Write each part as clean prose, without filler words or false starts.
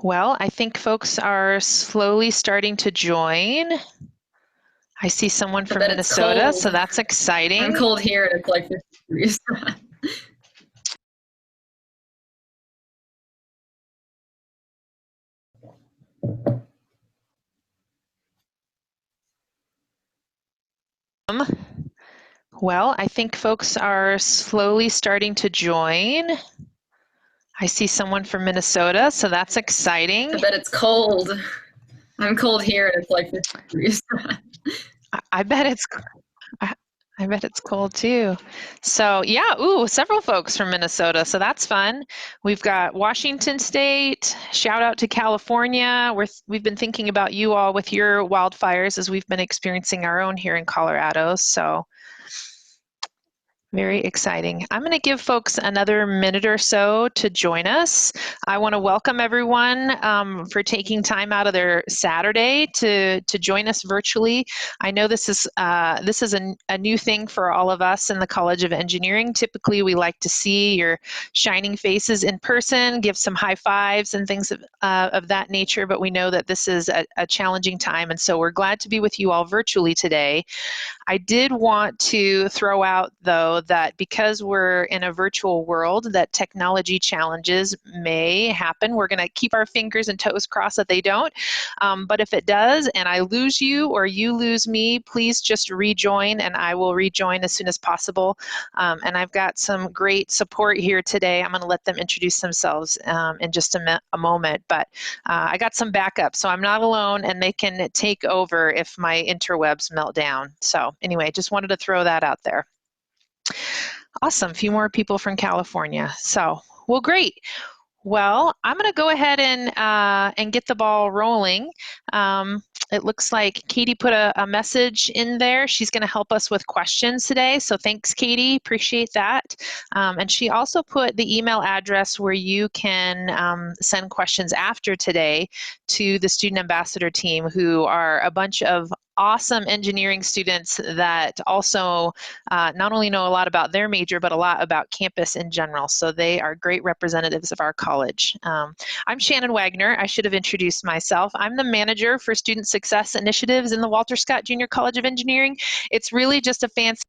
Well, I think folks are slowly starting to join. I see someone from Minnesota, so that's exciting. I'm cold here and it's like 50 degrees. Well, I think folks are slowly starting to join. I see someone from Minnesota, so that's exciting. I bet it's cold. I'm cold here and it's like 50 degrees. I bet it's cold too. So yeah, several folks from Minnesota, so that's fun. We've got Washington State, shout out to California. We've been thinking about you all with your wildfires as we've been experiencing our own here in Colorado, so very exciting. I'm going to give folks another minute or so to join us. I want to welcome everyone for taking time out of their Saturday to join us virtually. I know this is a new thing for all of us in the College of Engineering. Typically, we like to see your shining faces in person, give some high fives and things of that nature, but we know that this is a challenging time, and so we're glad to be with you all virtually today. I did want to throw out, though, that because we're in a virtual world, that technology challenges may happen. We're going to keep our fingers and toes crossed that they don't. But if it does, and I lose you or you lose me, please just rejoin, and I will rejoin as soon as possible. And I've got some great support here today. I'm going to let them introduce themselves in just a moment. But I got some backup, so I'm not alone, and they can take over if my interwebs melt down. So anyway, just wanted to throw that out there. Awesome, a few more people from California. So, well, great. Well, I'm going to go ahead and get the ball rolling. It looks like Katie put a message in there. She's going to help us with questions today. So thanks, Katie. Appreciate that. And she also put the email address where you can send questions after today to the Student Ambassador team, who are a bunch of awesome engineering students that also not only know a lot about their major, but a lot about campus in general. So they are great representatives of our college. I'm Shannon Wagner. I should have introduced myself. I'm the manager for student success initiatives in the Walter Scott Junior College of Engineering. It's really just a fancy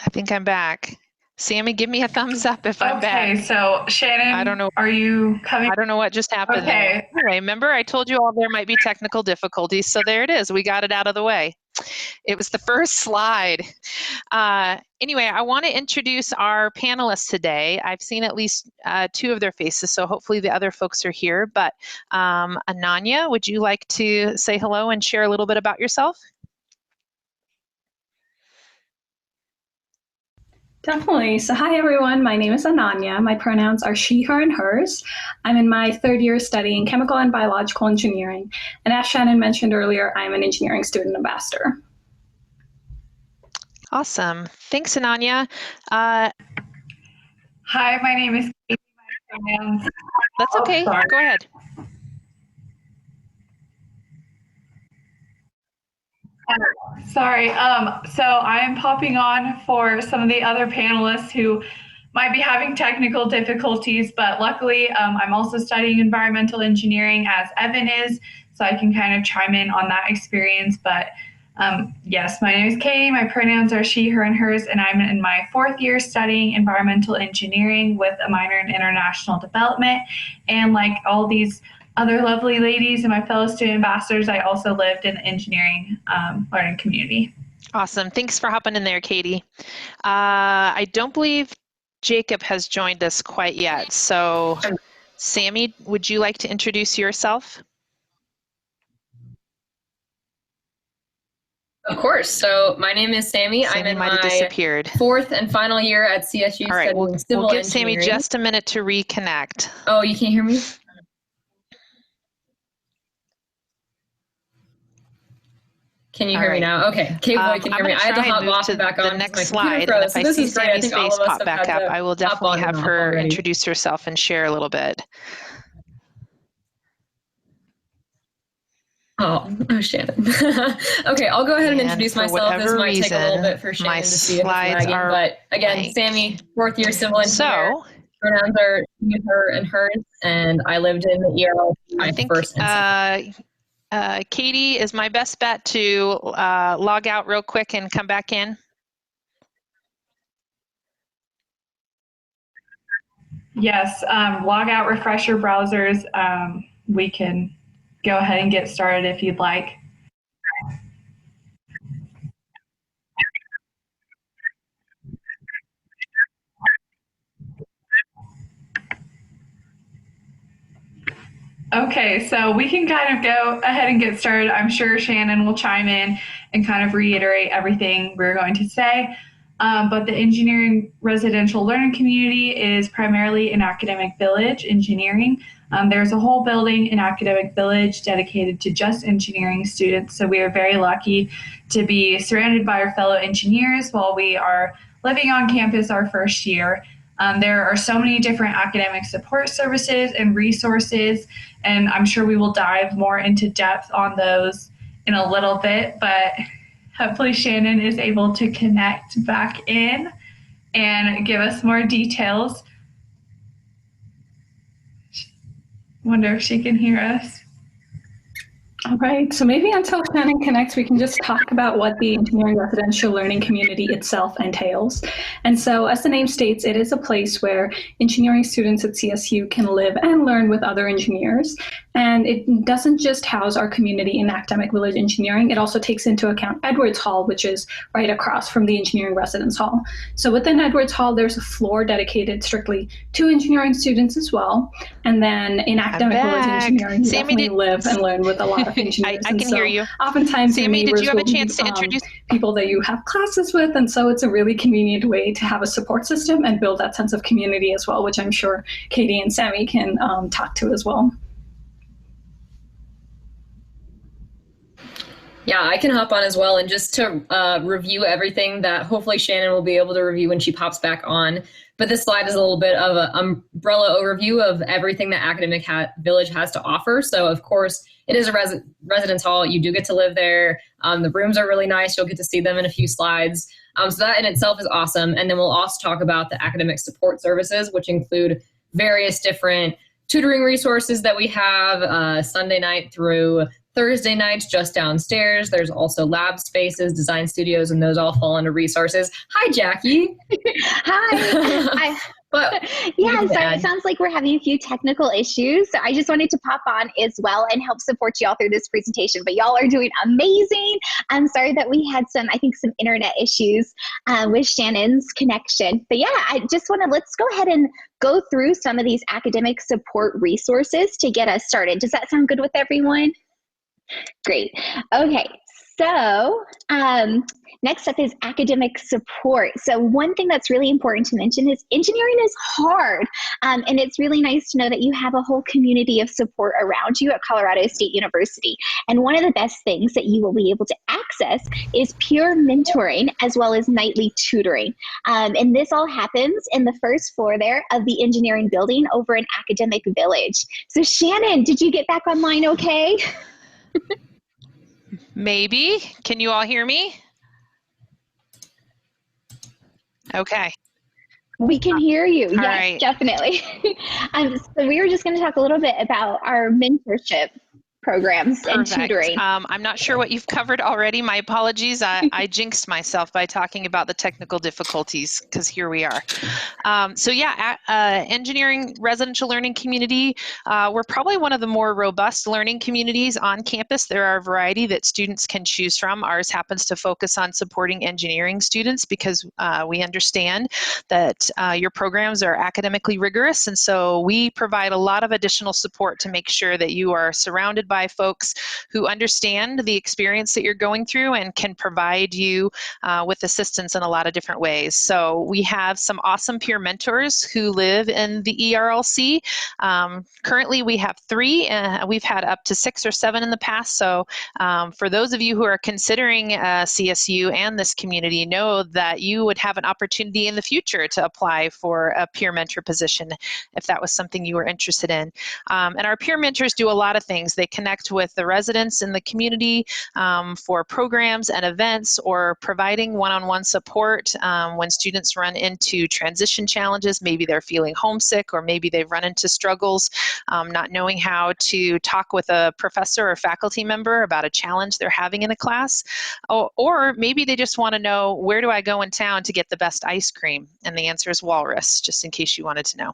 I think I'm back. Sammy, give me a thumbs up if I'm back. Okay, so Shannon, I don't know. are you coming? I don't know what just happened there. Anyway, remember I told you all there might be technical difficulties, so there it is. We got it out of the way. It was the first slide. Anyway, I want to introduce our panelists today. I've seen at least two of their faces, so hopefully the other folks are here. But Ananya, would you like to say hello and share a little bit about yourself? Definitely. So hi, everyone. My name is Ananya. My pronouns are she, her, and hers. I'm in my third year studying chemical and biological engineering. And as Shannon mentioned earlier, I'm an engineering student ambassador. Awesome. Thanks, Ananya. Hi, my name is Katie. My pronouns. That's okay. Go ahead. Sorry. So I'm popping on for some of the other panelists who might be having technical difficulties, but luckily I'm also studying environmental engineering as Evan is, so I can kind of chime in on that experience. But yes, my name is Katie. My pronouns are she, her, and hers, and I'm in my fourth year studying environmental engineering with a minor in international development. And like all these other lovely ladies and my fellow student ambassadors, I also lived in the engineering learning community. Awesome. Thanks for hopping in there, Katie. I don't believe Jacob has joined us quite yet. So, Sammy, would you like to introduce yourself? Of course. So my name is Sammy. Sammy I'm in might have my disappeared. 4th and final year at CSU All right, studying civil we'll give Sammy engineering. just a minute to reconnect. Oh, you can't hear me? Can you hear me now? Okay, Kayla can hear me. I had to hop off and back on the next because my computer slide. froze. And So if I this see is great. I Sammy's think all face of us pop have back had up, to I will hop definitely on and have off her already. introduce herself and share a little bit. Oh, Shannon. Okay, I'll go ahead and introduce myself. This might take a little bit for Shannon to see if it's lagging. But again, Sammy, 4th year civil engineer. So, pronouns are she, her, and hers. And I lived in the ERLC I think first and second. Katie is my best bet to log out real quick and come back in. Yes, log out, refresh your browsers. We can go ahead and get started if you'd like. Okay, so we can kind of go ahead and get started. I'm sure Shannon will chime in and kind of reiterate everything we're going to say. But the engineering residential learning community is primarily an academic village, engineering. There's a whole building in Academic Village dedicated to just engineering students. So we are very lucky to be surrounded by our fellow engineers while we are living on campus our first year. There are so many different academic support services and resources, and I'm sure we will dive more into depth on those in a little bit, but hopefully Shannon is able to connect back in and give us more details. Wonder if she can hear us. All right, so maybe until Shannon connects, we can just talk about what the engineering residential learning community itself entails. And so, as the name states, it is a place where engineering students at CSU can live and learn with other engineers. And it doesn't just house our community in Academic Village Engineering, it also takes into account Edwards Hall, which is right across from the Engineering Residence Hall. So within Edwards Hall, there's a floor dedicated strictly to engineering students as well. And then in Academic Village Engineering, you definitely live and learn with a lot of engineers. I can hear you. Oftentimes, Sammy, did you have a chance to introduce people that you have classes with? And so it's a really convenient way to have a support system and build that sense of community as well, which I'm sure Katie and Sammy can talk to as well. Yeah, I can hop on as well. And just to review everything that hopefully Shannon will be able to review when she pops back on. But this slide is a little bit of an umbrella overview of everything that Academic Village has to offer. So, of course, it is a residence hall. You do get to live there. The rooms are really nice. You'll get to see them in a few slides. So that in itself is awesome. And then we'll also talk about the academic support services, which include various different tutoring resources that we have Sunday night through Thursday nights just downstairs. There's also lab spaces, design studios, and those all fall under resources. Hi, Jackie. Hi. Yeah, so it sounds like we're having a few technical issues. So I just wanted to pop on as well and help support y'all through this presentation. But y'all are doing amazing. I'm sorry that we had some internet issues with Shannon's connection. But yeah, I just want to, let's go ahead and go through some of these academic support resources to get us started. Does that sound good with everyone? Great. Okay, so next up is academic support. So one thing that's really important to mention is engineering is hard. And it's really nice to know that you have a whole community of support around you at Colorado State University. And one of the best things that you will be able to access is peer mentoring as well as nightly tutoring. And this all happens in the first floor there of the engineering building over in Academic Village. So Shannon, did you get back online okay? Maybe. Can you all hear me? Okay. We can hear you. All yes, right. Definitely. So we were just going to talk a little bit about our mentorship. programs and Perfect. tutoring. I'm not sure what you've covered already. My apologies. I jinxed myself by talking about the technical difficulties, because here we are. So yeah, engineering residential learning community, we're probably one of the more robust learning communities on campus. There are a variety that students can choose from. Ours happens to focus on supporting engineering students because we understand that your programs are academically rigorous, and so we provide a lot of additional support to make sure that you are surrounded by folks who understand the experience that you're going through and can provide you with assistance in a lot of different ways. So we have some awesome peer mentors who live in the ERLC. Currently we have 3, we've had up to 6 or 7 in the past. So for those of you who are considering CSU and this community, know that you would have an opportunity in the future to apply for a peer mentor position if that was something you were interested in. And our peer mentors do a lot of things. They connect with the residents in the community for programs and events, or providing one-on-one support when students run into transition challenges. Maybe they're feeling homesick, or maybe they've run into struggles not knowing how to talk with a professor or faculty member about a challenge they're having in a class. Or maybe they just want to know, where do I go in town to get the best ice cream? And the answer is Walrus, just in case you wanted to know.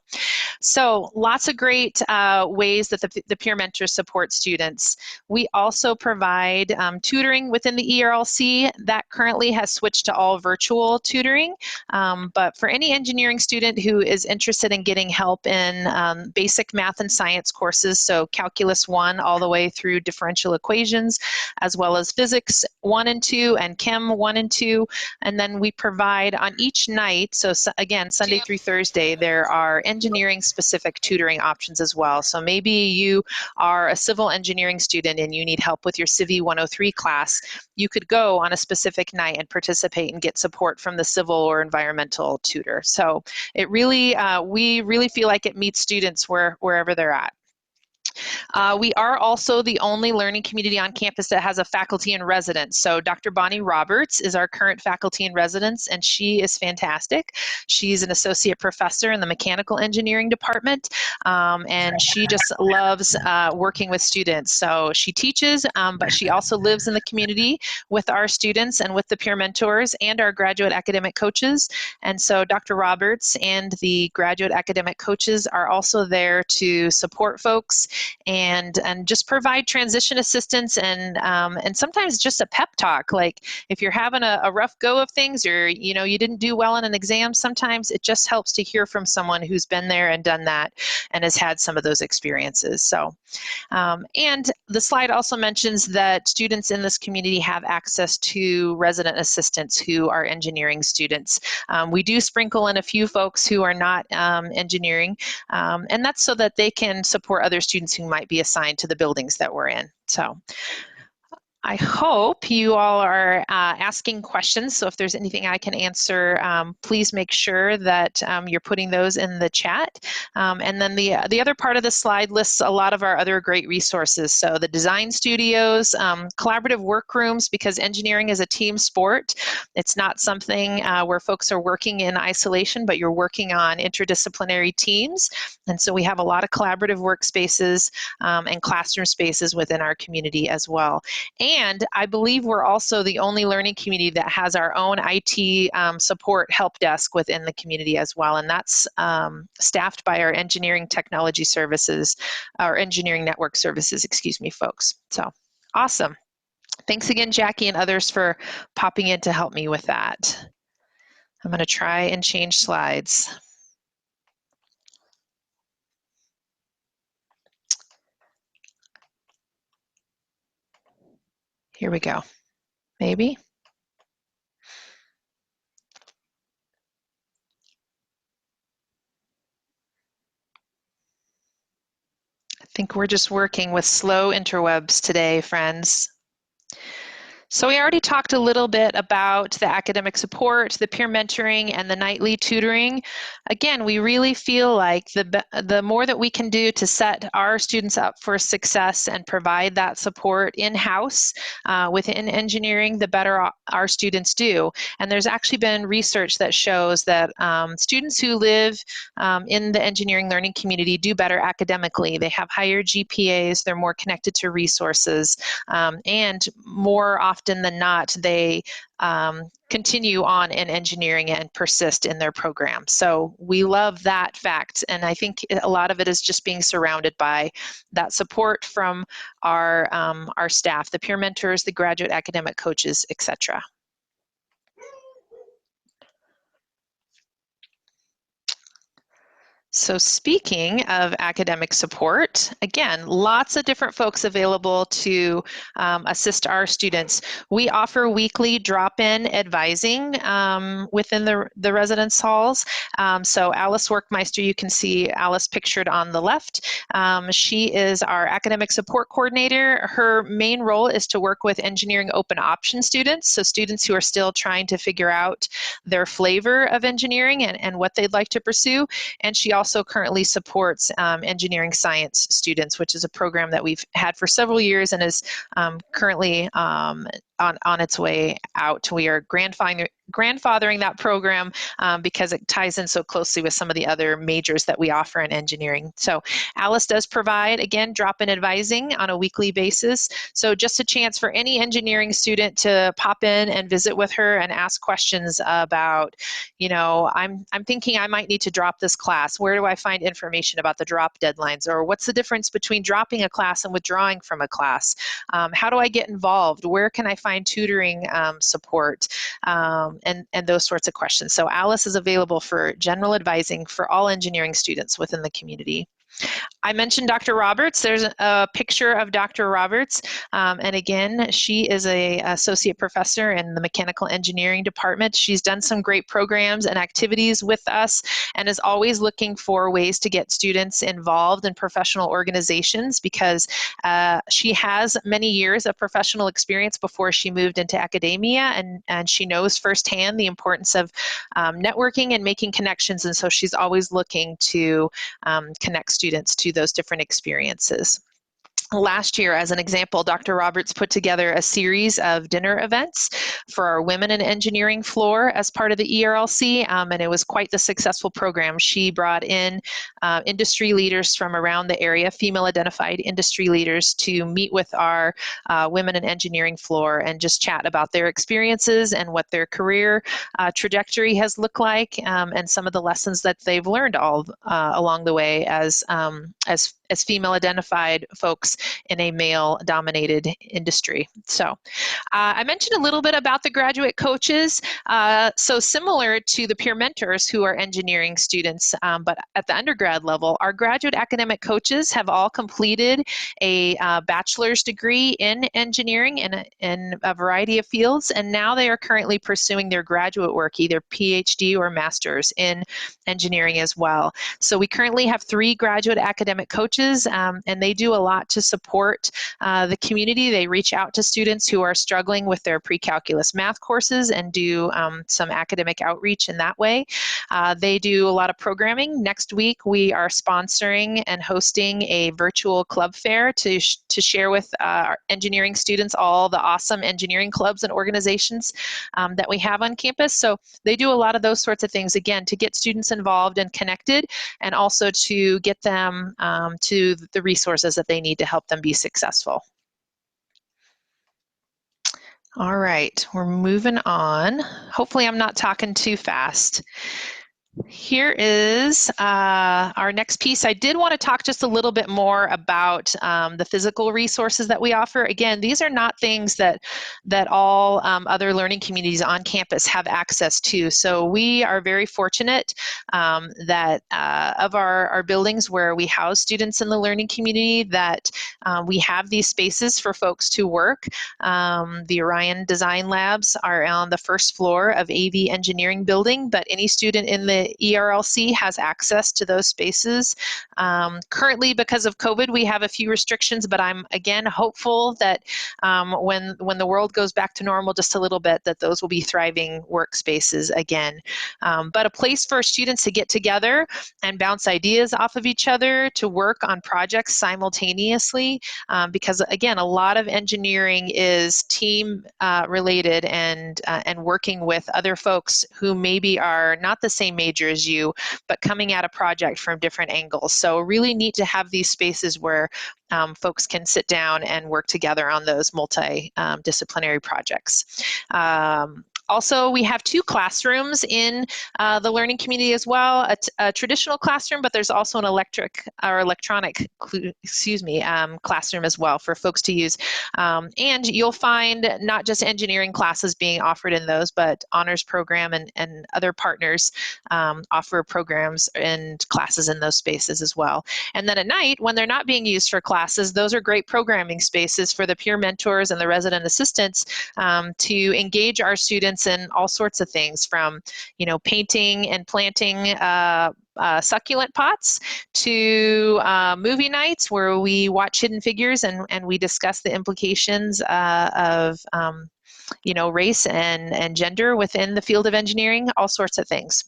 So lots of great ways that the peer mentors support students. We also provide tutoring within the ERLC. That currently has switched to all virtual tutoring. But for any engineering student who is interested in getting help in basic math and science courses, so Calculus 1 all the way through differential equations, as well as Physics 1 and 2 and Chem 1 and 2. And then we provide on each night, so again, Sunday through Thursday, there are engineering specific tutoring options as well. So maybe you are a civil engineering student and you need help with your Civ 103 class. You could go on a specific night and participate and get support from the civil or environmental tutor. So it really, we really feel like it meets students wherever they're at. We are also the only learning community on campus that has a faculty in residence. So Dr. Bonnie Roberts is our current faculty in residence, and she is fantastic. She's an associate professor in the mechanical engineering department, and she just loves working with students. So she teaches, but she also lives in the community with our students and with the peer mentors and our graduate academic coaches. And so Dr. Roberts and the graduate academic coaches are also there to support folks and just provide transition assistance and sometimes just a pep talk. Like if you're having a rough go of things, or you didn't do well in an exam, sometimes it just helps to hear from someone who's been there and done that and has had some of those experiences. So and the slide also mentions that students in this community have access to resident assistants who are engineering students. We do sprinkle in a few folks who are not engineering, and that's so that they can support other students who might be assigned to the buildings that we're in. So I hope you all are asking questions, so if there's anything I can answer, please make sure that you're putting those in the chat. And then the other part of the slide lists a lot of our other great resources. So the design studios, collaborative workrooms, because engineering is a team sport. It's not something where folks are working in isolation, but you're working on interdisciplinary teams. And so we have a lot of collaborative workspaces and classroom spaces within our community as well. And I believe we're also the only learning community that has our own IT support help desk within the community as well. And that's staffed by our engineering technology services, our engineering network services, excuse me, folks. So awesome. Thanks again, Jackie and others, for popping in to help me with that. I'm going to try and change slides. Here we go. Maybe. I think we're just working with slow interwebs today, friends. So we already talked a little bit about the academic support, the peer mentoring, and the nightly tutoring. Again, we really feel like the more that we can do to set our students up for success and provide that support in-house within engineering, the better our students do. And there's actually been research that shows that students who live in the engineering learning community do better academically. They have higher GPAs, they're more connected to resources, and more often than not, they continue on in engineering and persist in their program. So we love that fact. And I think a lot of it is just being surrounded by that support from our staff, the peer mentors, the graduate academic coaches, etc. So speaking of academic support, again, lots of different folks available to assist our students. We offer weekly drop-in advising within the residence halls. So Alice Workmeister, you can see Alice pictured on the left. She is our academic support coordinator. Her main role is to work with engineering open option students, so students who are still trying to figure out their flavor of engineering and what they'd like to pursue. And she also currently supports engineering science students, which is a program that we've had for several years and is currently on its way out. We are grandfathering that program because it ties in so closely with some of the other majors that we offer in engineering. So Alice does provide, again, drop-in advising on a weekly basis. So just a chance for any engineering student to pop in and visit with her and ask questions about, you know, I'm thinking I might need to drop this class. Where do I find information about the drop deadlines? Or what's the difference between dropping a class and withdrawing from a class? How do I get involved? Where can I find tutoring support? And those sorts of questions. So Alice is available for general advising for all engineering students within the community. I mentioned Dr. Roberts. There's a picture of Dr. Roberts. And again, she is an associate professor in the mechanical engineering department. She's done some great programs and activities with us and is always looking for ways to get students involved in professional organizations because she has many years of professional experience before she moved into academia, and she knows firsthand the importance of networking and making connections. And so she's always looking to connect students to those different experiences. Last year, as an example, Dr. Roberts put together a series of dinner events for our Women in Engineering floor as part of the ERLC, and it was quite the successful program. She brought in industry leaders from around the area, female-identified industry leaders, to meet with our Women in Engineering floor and just chat about their experiences and what their career trajectory has looked like, and some of the lessons that they've learned all along the way as female-identified folks in a male-dominated industry. So I mentioned a little bit about the graduate coaches. So similar to the peer mentors who are engineering students, but at the undergrad level, our graduate academic coaches have all completed a bachelor's degree in engineering in a variety of fields, and now they are currently pursuing their graduate work, either PhD or master's in engineering as well. So we currently have 3 graduate academic coaches, and they do a lot to support the community. They reach out to students who are struggling with their pre-calculus math courses and do some academic outreach in that way. They do a lot of programming. Next week, we are sponsoring and hosting a virtual club fair to share with our engineering students all the awesome engineering clubs and organizations that we have on campus. So they do a lot of those sorts of things, again, to get students involved and connected, and also to get them to the resources that they need to help them be successful. All right, we're moving on. Hopefully I'm not talking too fast. Here is our next piece. I did want to talk just a little bit more about the physical resources that we offer. Again, these are not things that all other learning communities on campus have access to. So we are very fortunate that of our buildings where we house students in the learning community, that we have these spaces for folks to work. The Orion Design Labs are on the first floor of AV Engineering building, but any student in the the ERLC has access to those spaces. Currently, because of COVID, we have a few restrictions, but I'm again hopeful that when the world goes back to normal just a little bit, that those will be thriving workspaces again. But a place for students to get together and bounce ideas off of each other, to work on projects simultaneously, because again, a lot of engineering is team related and working with other folks who maybe are not the same major as you, but coming at a project from different angles. So really neat to have these spaces where folks can sit down and work together on those multidisciplinary projects. Also, we have 2 classrooms in the learning community as well, a traditional classroom, but there's also an electronic classroom as well for folks to use. And you'll find not just engineering classes being offered in those, but honors program and other partners offer programs and classes in those spaces as well. And then at night, when they're not being used for classes, those are great programming spaces for the peer mentors and the resident assistants to engage our students in all sorts of things, from painting and planting succulent pots to movie nights where we watch Hidden Figures and we discuss the implications of race and gender within the field of engineering, all sorts of things.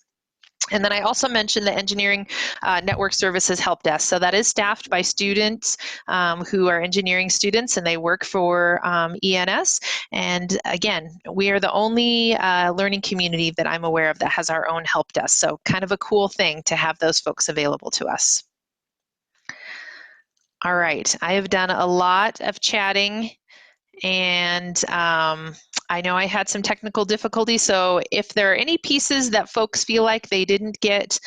And then I also mentioned the Engineering Network Services Help Desk. So that is staffed by students who are engineering students, and they work for ENS. And again, we are the only learning community that I'm aware of that has our own help desk. So kind of a cool thing to have those folks available to us. All right, I have done a lot of chatting, and I know I had some technical difficulties, so if there are any pieces that folks feel like they didn't get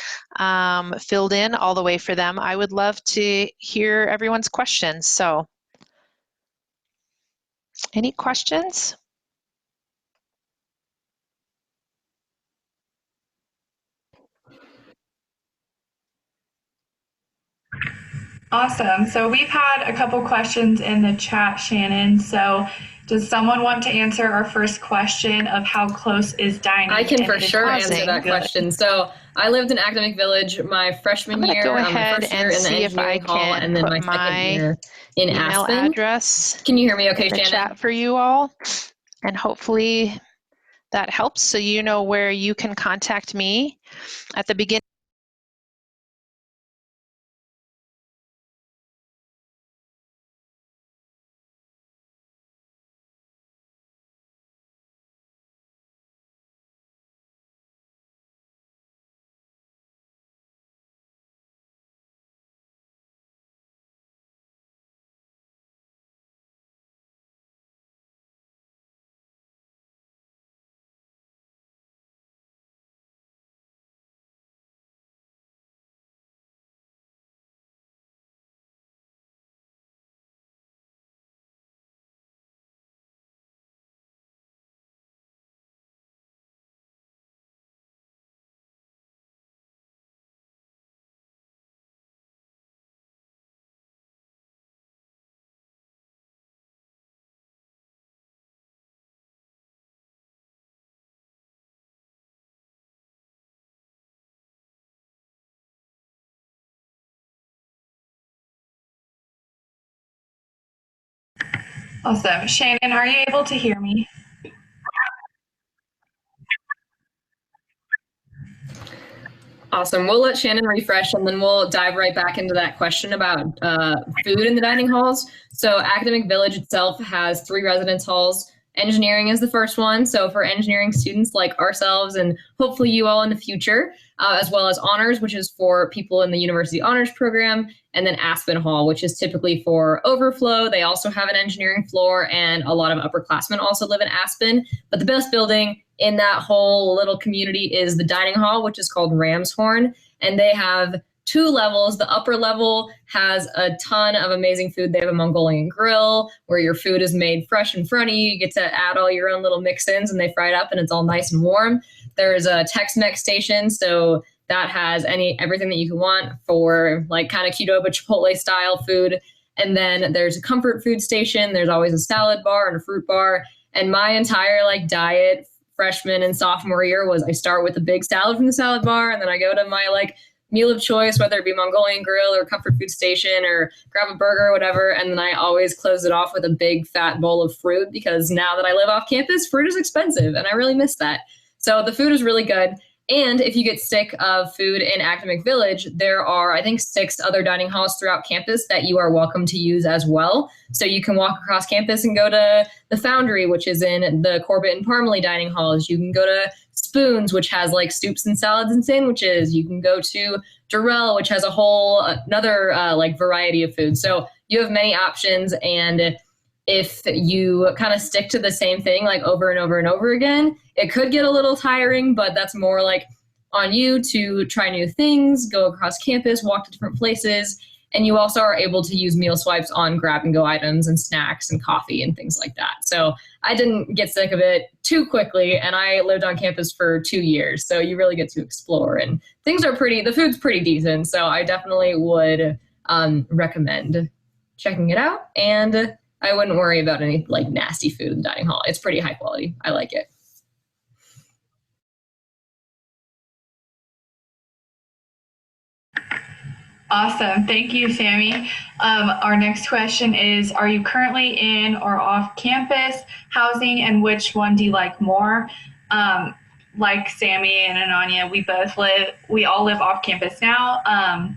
filled in all the way for them, I would love to hear everyone's questions. So, any questions? Awesome. So we've had a couple questions in the chat, Shannon. So does someone want to answer our first question of how close is dining? I can for sure answer that question. So I lived in Academic Village my freshman year. I'm going to go ahead and see if I can and then put my in email Aspen. address Can you hear me okay, in the Shannon? chat for you all, and hopefully that helps so you know where you can contact me at the beginning. Awesome. Shannon, are you able to hear me? Awesome. We'll let Shannon refresh and then we'll dive right back into that question about food in the dining halls. So Academic Village itself has 3 residence halls. Engineering is the first one. So for engineering students like ourselves and hopefully you all in the future, as well as honors, which is for people in the university honors program, and then Aspen Hall, which is typically for overflow. They also have an engineering floor and a lot of upperclassmen also live in Aspen. But the best building in that whole little community is the dining hall, which is called Ramshorn. And they have 2 levels. The upper level has a ton of amazing food. They have a Mongolian grill where your food is made fresh in front of you. You get to add all your own little mix-ins and they fry it up and it's all nice and warm. There's a Tex-Mex station, so that has everything that you can want for like kind of Qdoba Chipotle style food. And then there's a comfort food station. There's always a salad bar and a fruit bar. And my entire diet freshman and sophomore year was I start with a big salad from the salad bar, and then I go to my like meal of choice, whether it be Mongolian Grill or Comfort Food Station or grab a burger or whatever. And then I always close it off with a big fat bowl of fruit, because now that I live off campus, fruit is expensive and I really miss that. So the food is really good. And if you get sick of food in Academic Village, there are, I think, 6 other dining halls throughout campus that you are welcome to use as well. So you can walk across campus and go to the Foundry, which is in the Corbett and Parmalee dining halls. You can go to Spoons, which has like soups and salads and sandwiches. You can go to Durrell, which has a whole another like variety of food. So you have many options, and if you kind of stick to the same thing like over and over and over again, it could get a little tiring, but that's more like on you to try new things, go across campus, walk to different places. And you also are able to use meal swipes on grab and go items and snacks and coffee and things like that. So I didn't get sick of it too quickly, and I lived on campus for 2 years. So you really get to explore, and the food's pretty decent. So I definitely would recommend checking it out. And I wouldn't worry about any like nasty food in the dining hall. It's pretty high quality. I like it. Awesome. Thank you, Sammy. Our next question is, are you currently in or off campus housing, and which one do you like more? Like Sammy and Ananya, we all live off campus now.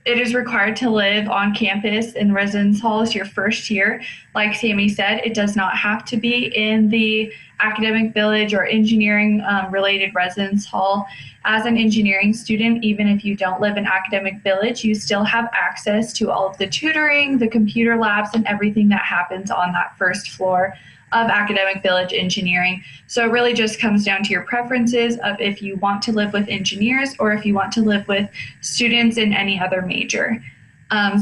It is required to live on campus in residence halls your first year. Like Sammy said, it does not have to be in the Academic Village or engineering related residence hall. As an engineering student, even if you don't live in Academic Village, you still have access to all of the tutoring, the computer labs, and everything that happens on that first floor of Academic Village Engineering. So it really just comes down to your preferences of if you want to live with engineers or if you want to live with students in any other major.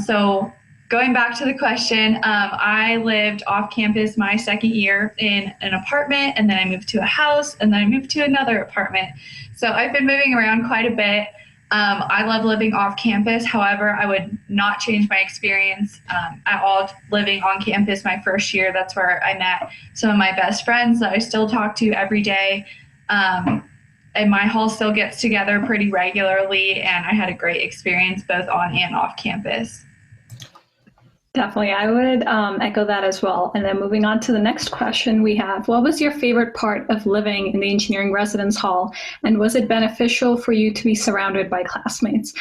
So going back to the question, I lived off campus my second year in an apartment, and then I moved to a house, and then I moved to another apartment. So I've been moving around quite a bit. I love living off campus. However, I would not change my experience at all living on campus my first year. That's where I met some of my best friends that I still talk to every day. And my hall still gets together pretty regularly, and I had a great experience both on and off campus. Definitely, I would echo that as well. And then moving on to the next question we have, what was your favorite part of living in the engineering residence hall, and was it beneficial for you to be surrounded by classmates?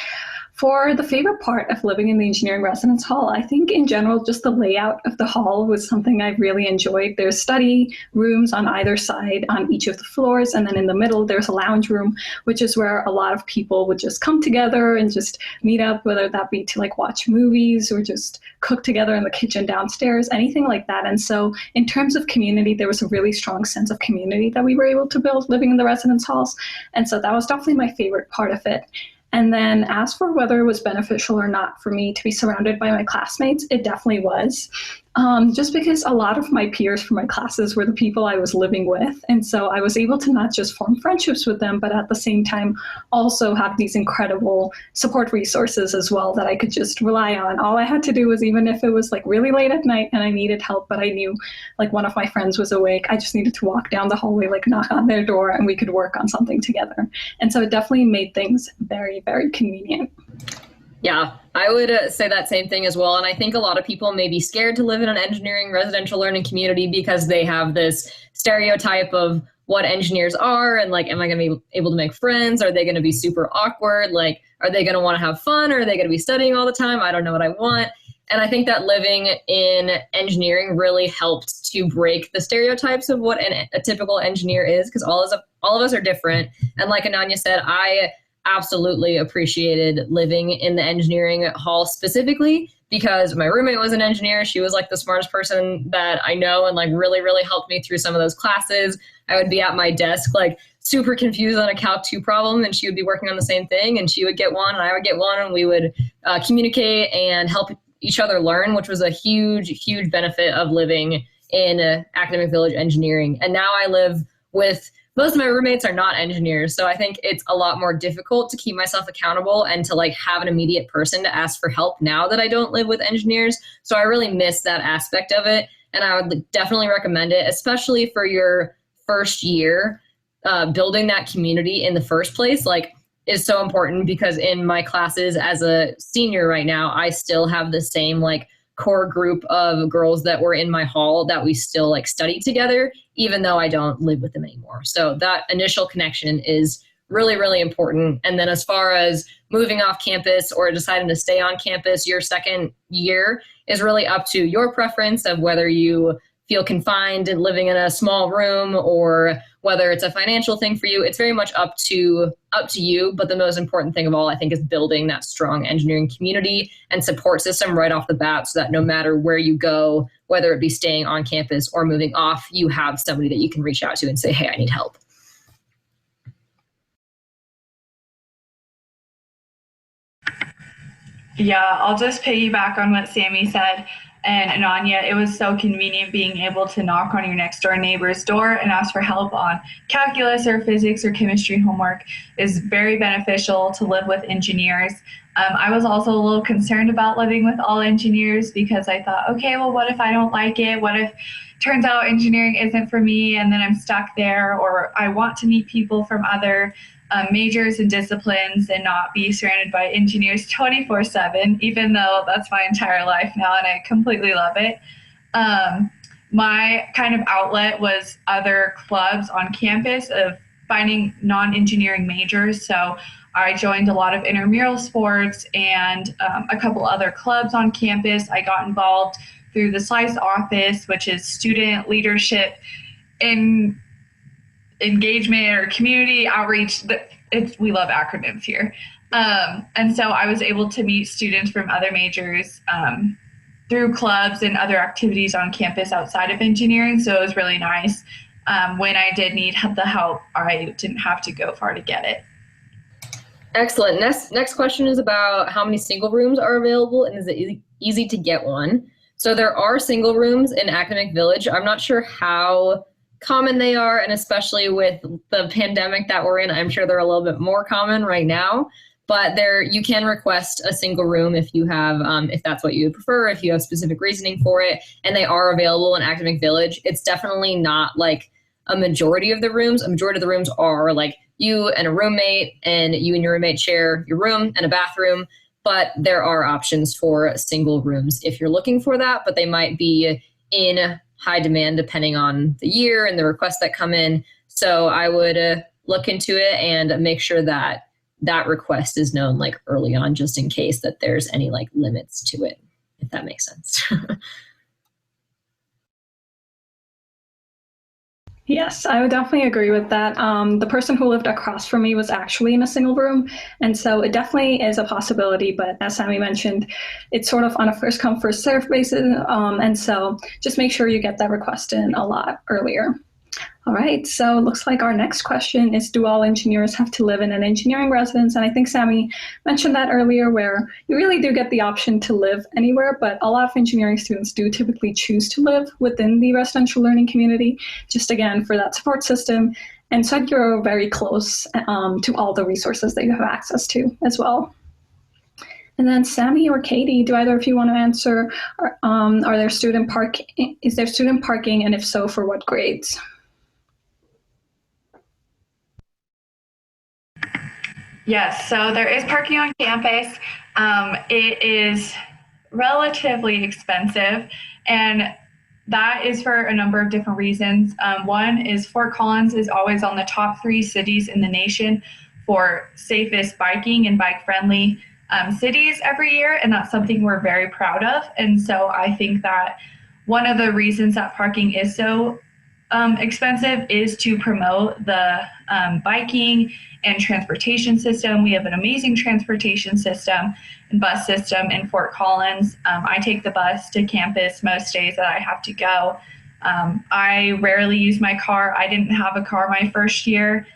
For the favorite part of living in the engineering residence hall, I think in general, just the layout of the hall was something I really enjoyed. There's study rooms on either side on each of the floors, and then in the middle, there's a lounge room, which is where a lot of people would just come together and just meet up, whether that be to like watch movies or just cook together in the kitchen downstairs, anything like that. And so in terms of community, there was a really strong sense of community that we were able to build living in the residence halls. And so that was definitely my favorite part of it. And then as for whether it was beneficial or not for me to be surrounded by my classmates, it definitely was. Just because a lot of my peers from my classes were the people I was living with. And so I was able to not just form friendships with them, but at the same time also have these incredible support resources as well that I could just rely on. All I had to do was, even if it was like really late at night and I needed help, but I knew like one of my friends was awake, I just needed to walk down the hallway, like knock on their door, and we could work on something together. And so it definitely made things very, very convenient. Yeah, I would say that same thing as well. And I think a lot of people may be scared to live in an engineering residential learning community because they have this stereotype of what engineers are, and like, am I going to be able to make friends? Are they going to be super awkward? Like, are they going to want to have fun? Or are they going to be studying all the time? I don't know what I want. And I think that living in engineering really helped to break the stereotypes of what a typical engineer is, because all of us are different. And like Ananya said, I absolutely appreciated living in the engineering hall specifically because my roommate was an engineer. She was like the smartest person that I know, and like really, really helped me through some of those classes. I would be at my desk like super confused on a Calc 2 problem, and she would be working on the same thing, and she would get one and I would get one, and we would communicate and help each other learn, which was a huge, huge benefit of living in Academic Village Engineering. And now I live with most of my roommates are not engineers, so I think it's a lot more difficult to keep myself accountable and to like have an immediate person to ask for help now that I don't live with engineers. So I really miss that aspect of it, and I would definitely recommend it, especially for your first year, building that community in the first place, like, is so important, because in my classes as a senior right now, I still have the same like core group of girls that were in my hall that we still like study together, even though I don't live with them anymore. So that initial connection is really, really important. And then as far as moving off campus or deciding to stay on campus, your second year is really up to your preference of whether you feel confined and living in a small room or whether it's a financial thing for you. It's very much up to you. But the most important thing of all, I think, is building that strong engineering community and support system right off the bat, so that no matter where you go, whether it be staying on campus or moving off, you have somebody that you can reach out to and say, hey, I need help. Yeah, I'll just piggyback on what Sammy said. And Ananya, it was so convenient being able to knock on your next door neighbor's door and ask for help on calculus or physics or chemistry homework is very beneficial to live with engineers. I was also a little concerned about living with all engineers because I thought, okay, well, what if I don't like it? What if turns out engineering isn't for me and then I'm stuck there? Or I want to meet people from other majors and disciplines and not be surrounded by engineers 24/7, even though that's my entire life now and I completely love it. My kind of outlet was other clubs on campus of finding non-engineering majors. So I joined a lot of intramural sports and a couple other clubs on campus. I got involved through the SLICE office, which is student leadership in engagement or community outreach. We love acronyms here. And so I was able to meet students from other majors through clubs and other activities on campus outside of engineering. So it was really nice. When I did need the help, I didn't have to go far to get it. Excellent. Next question is about how many single rooms are available and is it easy to get one? So there are single rooms in Academic Village. I'm not sure how common they are, and especially with the pandemic that we're in, I'm sure they're a little bit more common right now. But you can request a single room if you have, if that's what you would prefer, if you have specific reasoning for it, and they are available in Academic Village. It's definitely not like a majority of the rooms. A majority of the rooms are like you and a roommate, and you and your roommate share your room and a bathroom. But there are options for single rooms if you're looking for that, but they might be in high demand depending on the year and the requests that come in. So I would look into it and make sure that that request is known like early on, just in case that there's any like limits to it, if that makes sense. Yes, I would definitely agree with that. The person who lived across from me was actually in a single room, and so it definitely is a possibility, but as Sammy mentioned, it's sort of on a first come, first served basis, and so just make sure you get that request in a lot earlier. All right, so it looks like our next question is, do all engineers have to live in an engineering residence? And I think Sammy mentioned that earlier, where you really do get the option to live anywhere, but a lot of engineering students do typically choose to live within the residential learning community, just again for that support system, and so you're very close to all the resources that you have access to as well. And then Sammy or Katie, do either of you want to answer, are there student parking? Is there student parking, and if so, for what grades? Yes, so there is parking on campus. It is relatively expensive, and that is for a number of different reasons. One is Fort Collins is always on the top 3 cities in the nation for safest biking and bike-friendly cities every year, and that's something we're very proud of. And so I think that one of the reasons that parking is so expensive is to promote the biking and transportation system. We have an amazing transportation system and bus system in Fort Collins. I take the bus to campus most days that I have to go. I rarely use my car. I didn't have a car my first year.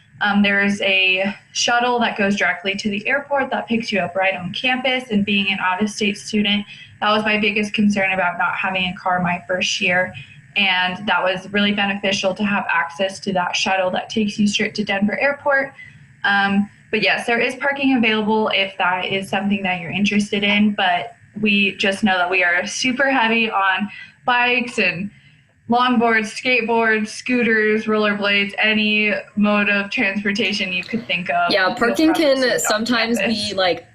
There is a shuttle that goes directly to the airport that picks you up right on campus, and being an out-of-state student, that was my biggest concern about not having a car my first year. And that was really beneficial to have access to that shuttle that takes you straight to Denver Airport. But yes, there is parking available if that is something that you're interested in, but we just know that we are super heavy on bikes and longboards, skateboards, scooters, rollerblades, any mode of transportation you could think of. Yeah, parking can sometimes be like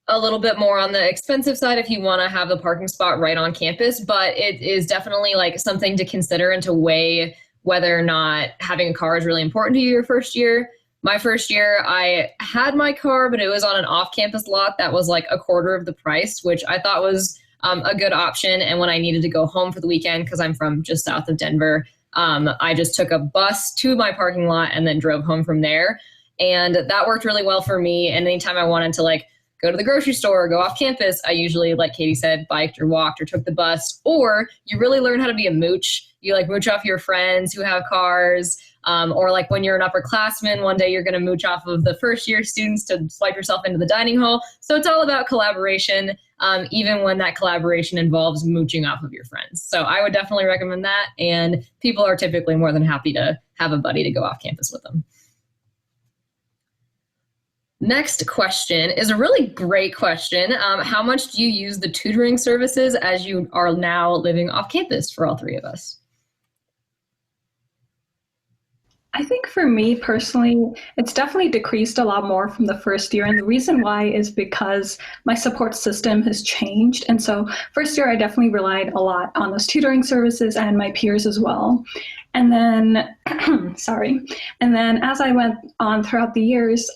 a little bit more on the expensive side if you want to have the parking spot right on campus, but it is definitely like something to consider and to weigh whether or not having a car is really important to you your first year. My first year, I had my car, but it was on an off-campus lot that was like a quarter of the price, which I thought was a good option. And when I needed to go home for the weekend, because I'm from just south of Denver, I just took a bus to my parking lot and then drove home from there. And that worked really well for me. And anytime I wanted to like go to the grocery store or go off campus, I usually, like Katie said, biked or walked or took the bus. Or you really learn how to be a mooch. You like mooch off your friends who have cars. Or like when you're an upperclassman, one day you're going to mooch off of the first year students to swipe yourself into the dining hall. So it's all about collaboration, even when that collaboration involves mooching off of your friends. So I would definitely recommend that. And people are typically more than happy to have a buddy to go off campus with them. Next question is a really great question. How much do you use the tutoring services as you are now living off campus for all three of us? I think for me personally, it's definitely decreased a lot more from the first year. And the reason why is because my support system has changed. And so first year, I definitely relied a lot on those tutoring services and my peers as well. And then, And then as I went on throughout the years,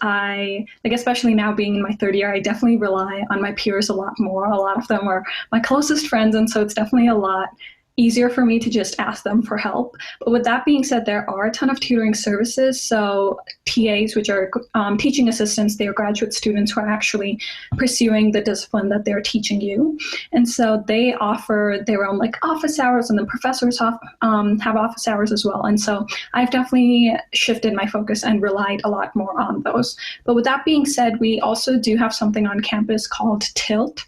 especially now being in my third year, I definitely rely on my peers a lot more. A lot of them are my closest friends. And so it's definitely a lot easier for me to just ask them for help. But with that being said, there are a ton of tutoring services. So TAs, which are teaching assistants, they are graduate students who are actually pursuing the discipline that they're teaching you. And so they offer their own like office hours, and then professors have office hours as well. And so I've definitely shifted my focus and relied a lot more on those. But with that being said, we also do have something on campus called TILT.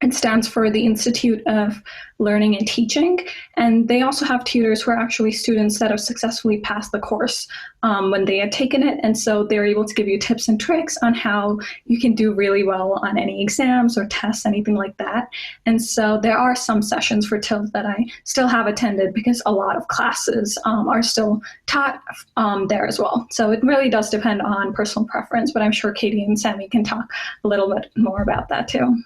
It stands for the Institute of Learning and Teaching, and they also have tutors who are actually students that have successfully passed the course when they had taken it, and so they're able to give you tips and tricks on how you can do really well on any exams or tests, anything like that. And so there are some sessions for TILT that I still have attended because a lot of classes are still taught there as well. So it really does depend on personal preference, but I'm sure Katie and Sammy can talk a little bit more about that too.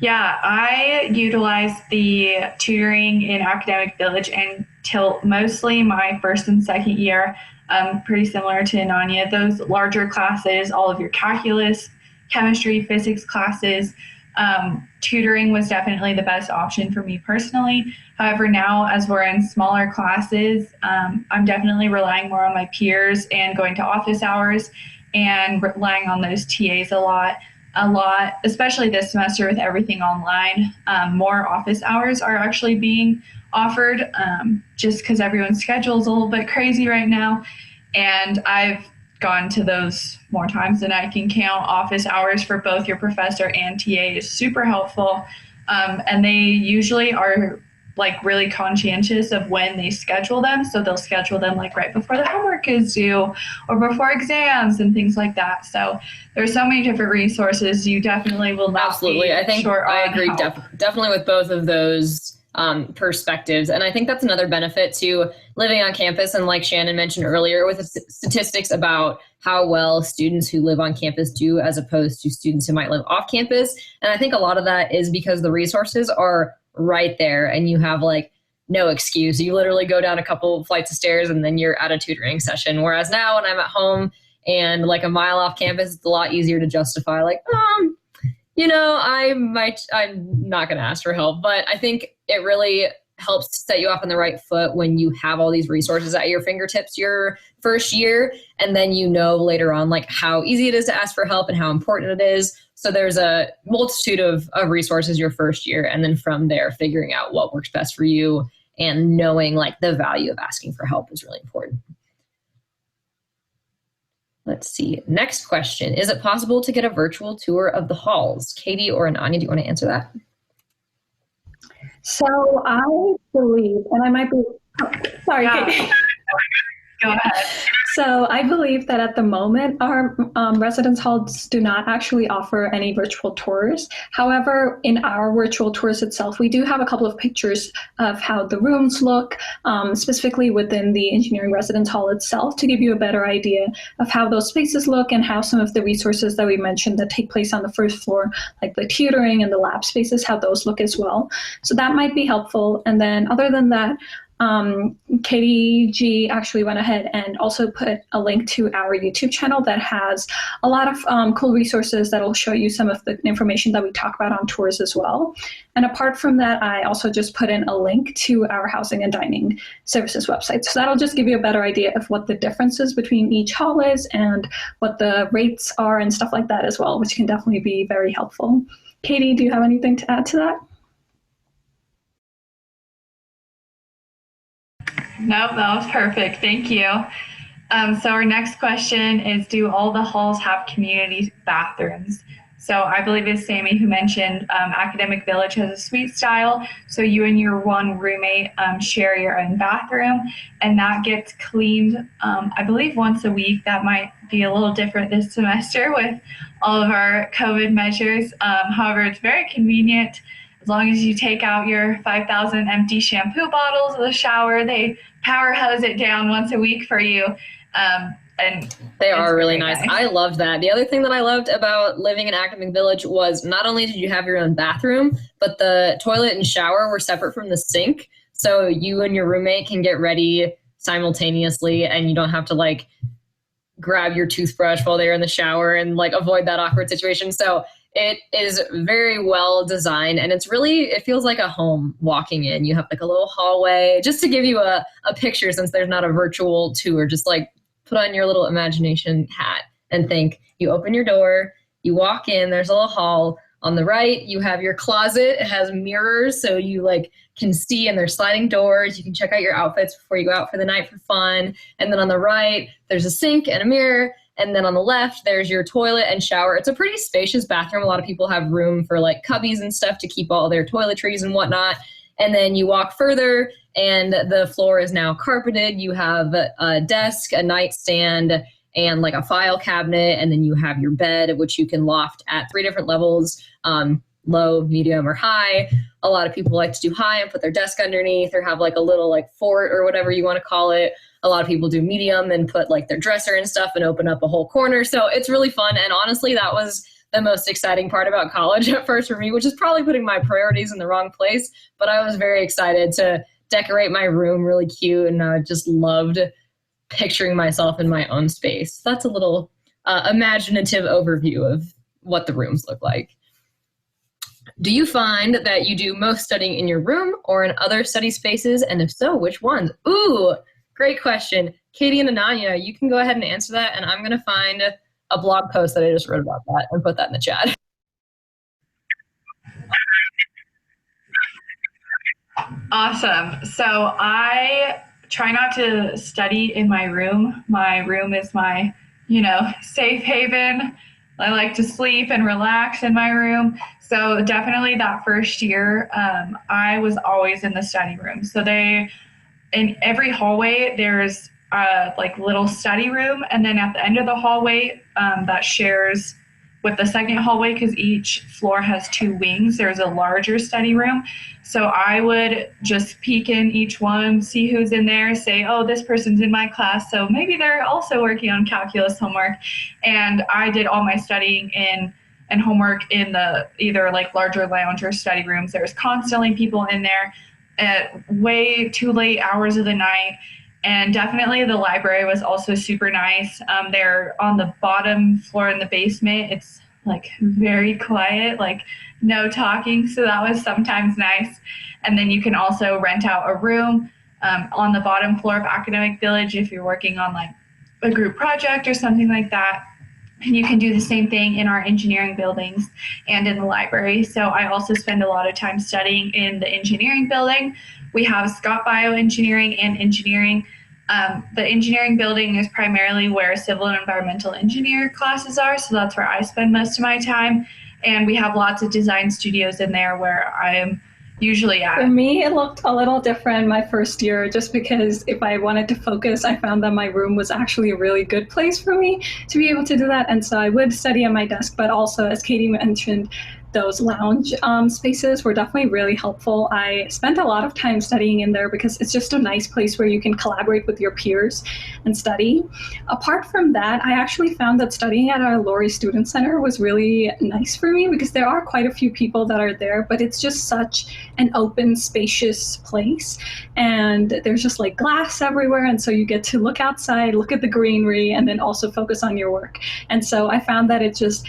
Yeah, I utilized the tutoring in Academic Village and TILT mostly my first and second year, pretty similar to Ananya. Those larger classes, all of your calculus, chemistry, physics classes, tutoring was definitely the best option for me personally. However, now as we're in smaller classes, I'm definitely relying more on my peers and going to office hours and relying on those TAs a lot, especially this semester with everything online. More office hours are actually being offered just because everyone's schedule is a little bit crazy right now. And I've gone to those more times than I can count. Office hours for both your professor and TA is super helpful. And they usually are like really conscientious of when they schedule them. So they'll schedule them like right before the homework is due or before exams and things like that. So there's so many different resources. You definitely will not Absolutely. be I think short I on agree help. definitely with both of those perspectives. And I think that's another benefit to living on campus. And like Shannon mentioned earlier, with the statistics about how well students who live on campus do as opposed to students who might live off campus. And I think a lot of that is because the resources are right there and you have like no excuse. You literally go down a couple flights of stairs and then you're at a tutoring session. Whereas now when I'm at home and like a mile off campus, it's a lot easier to justify like, I'm not going to ask for help. But I think it really helps to set you off on the right foot when you have all these resources at your fingertips your first year. And then later on, like how easy it is to ask for help and how important it is. So there's a multitude of resources your first year. And then from there, figuring out what works best for you and knowing like the value of asking for help is really important. Let's see. Next question. Is it possible to get a virtual tour of the halls? Katie or Ananya, do you want to answer that? So I believe, and I might be, sorry, Katie. Go ahead. So I believe that at the moment, our residence halls do not actually offer any virtual tours. However, in our virtual tours itself, we do have a couple of pictures of how the rooms look, specifically within the engineering residence hall itself, to give you a better idea of how those spaces look and how some of the resources that we mentioned that take place on the first floor, like the tutoring and the lab spaces, how those look as well. So that might be helpful. And then other than that, Katie G actually went ahead and also put a link to our YouTube channel that has a lot of cool resources that will show you some of the information that we talk about on tours as well. And apart from that, I also just put in a link to our housing and dining services website. So that'll just give you a better idea of what the differences between each hall is and what the rates are and stuff like that as well, which can definitely be very helpful. Katie, do you have anything to add to that? Nope, that was perfect. Thank you. So our next question is, do all the halls have community bathrooms? So I believe it's Sammy who mentioned Academic Village has a suite style. So you and your one roommate share your own bathroom, and that gets cleaned, I believe, once a week. That might be a little different this semester with all of our COVID measures. However, it's very convenient. As long as you take out your 5,000 empty shampoo bottles of the shower, they power hose it down once a week for you. And they are really nice. I loved that. The other thing that I loved about living in Academic Village was not only did you have your own bathroom, but the toilet and shower were separate from the sink. So you and your roommate can get ready simultaneously, and you don't have to like grab your toothbrush while they're in the shower and like avoid that awkward situation. So it is very well designed, and it feels like a home walking in. You have like a little hallway, just to give you a picture, since there's not a virtual tour, just like put on your little imagination hat and think. You open your door, you walk in, there's a little hall. On the right, you have your closet. It has mirrors, so you like can see, and there's sliding doors. You can check out your outfits before you go out for the night for fun. And then on the right, there's a sink and a mirror. And then on the left, there's your toilet and shower. It's a pretty spacious bathroom. A lot of people have room for like cubbies and stuff to keep all their toiletries and whatnot. And then you walk further, and the floor is now carpeted. You have a desk, a nightstand, and like a file cabinet. And then you have your bed, which you can loft at 3 different levels, low, medium, or high. A lot of people like to do high and put their desk underneath, or have like a little like fort or whatever you want to call it. A lot of people do medium and put like their dresser and stuff and open up a whole corner. So it's really fun. And honestly, that was the most exciting part about college at first for me, which is probably putting my priorities in the wrong place. But I was very excited to decorate my room really cute, and I just loved picturing myself in my own space. That's a little imaginative overview of what the rooms look like. Do you find that you do most studying in your room or in other study spaces? And if so, which ones? Ooh, great question. Katie and Ananya, you can go ahead and answer that, and I'm going to find a blog post that I just wrote about that and put that in the chat. Awesome. So I try not to study in my room. My room is my, safe haven. I like to sleep and relax in my room. So definitely that first year, I was always in the study room. So in every hallway, there's like little study room. And then at the end of the hallway that shares with the second hallway, because each floor has 2 wings, there's a larger study room. So I would just peek in each one, see who's in there, say, oh, this person's in my class, so maybe they're also working on calculus homework. And I did all my studying and homework in the either like larger lounge or study rooms. There's constantly people in there at way too late hours of the night. And definitely the library was also super nice. They're on the bottom floor in the basement. It's like very quiet, like no talking. So that was sometimes nice. And then you can also rent out a room on the bottom floor of Academic Village if you're working on like a group project or something like that. And you can do the same thing in our engineering buildings and in the library. So I also spend a lot of time studying in the engineering building. We have Scott Bioengineering and engineering. The engineering building is primarily where civil and environmental engineer classes are. So that's where I spend most of my time. And we have lots of design studios in there where I'm, usually at? For me, it looked a little different my first year, just because if I wanted to focus, I found that my room was actually a really good place for me to be able to do that. And so I would study at my desk, but also, as Katie mentioned, those lounge spaces were definitely really helpful. I spent a lot of time studying in there because it's just a nice place where you can collaborate with your peers and study. Apart from that, I actually found that studying at our Laurie Student Center was really nice for me because there are quite a few people that are there, but it's just such an open, spacious place. And there's just like glass everywhere. And so you get to look outside, look at the greenery, and then also focus on your work. And so I found that it just